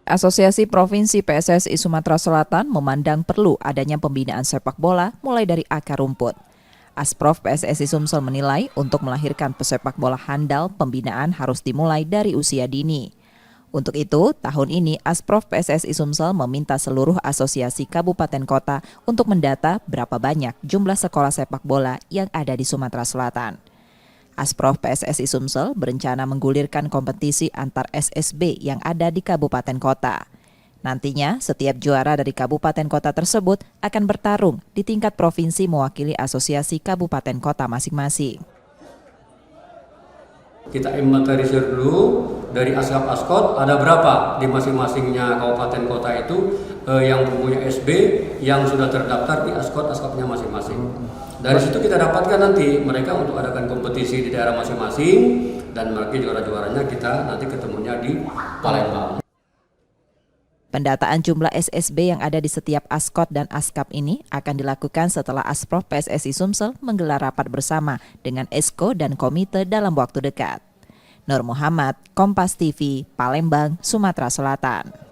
Asosiasi Provinsi PSSI Sumatera Selatan memandang perlu adanya pembinaan sepak bola mulai dari akar rumput. Asprof PSSI Sumsel menilai untuk melahirkan pesepak bola handal, pembinaan harus dimulai dari usia dini. Untuk itu, tahun ini Asprof PSSI Sumsel meminta seluruh asosiasi kabupaten kota untuk mendata berapa banyak jumlah sekolah sepak bola yang ada di Sumatera Selatan. Asprof PSSI Sumsel berencana menggulirkan kompetisi antar SSB yang ada di kabupaten kota. Nantinya, setiap juara dari kabupaten kota tersebut akan bertarung di tingkat provinsi mewakili asosiasi kabupaten kota masing-masing. Kita inventarisir dulu dari askap-askot ada berapa di masing-masingnya kabupaten kota itu yang punya SB yang sudah terdaftar di askot-askotnya masing-masing. Dari situ kita dapatkan nanti mereka untuk adakan kompetisi di daerah masing-masing dan mereka juara-juaranya kita nanti ketemunya di Palembang. Pendataan jumlah SSB yang ada di setiap askot dan askap ini akan dilakukan setelah Asprof PSSI Sumsel menggelar rapat bersama dengan Esko dan komite dalam waktu dekat. Nur Muhammad, Kompas TV, Palembang, Sumatera Selatan.